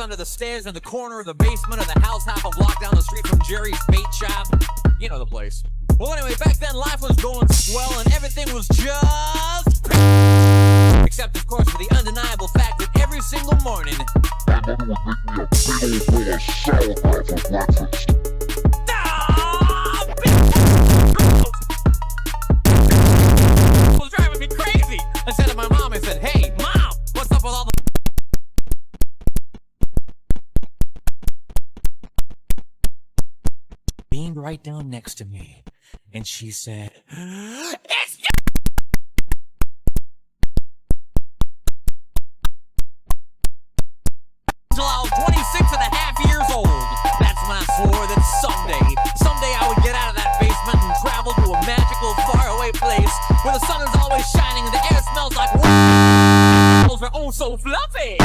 under the stairs in the corner of the basement of the house half a block down the street from Jerry's bait shop. You know the place. Well, anyway, back then life was going swell and everything was just... Except, of course, for the undeniable fact that every single morning... My mother would make me a big old bowl of sauerkraut for breakfast. It was driving me crazy. I said to my mom, I said, "Hey, Mom, what's up with all the..." Beamed right down next to me, and she said, "It's you!" Until I was 26 and a half years old. That's when I swore that someday I would get out of that basement and travel to a magical, faraway place where the sun is always shining and the air smells like... are oh so fluffy.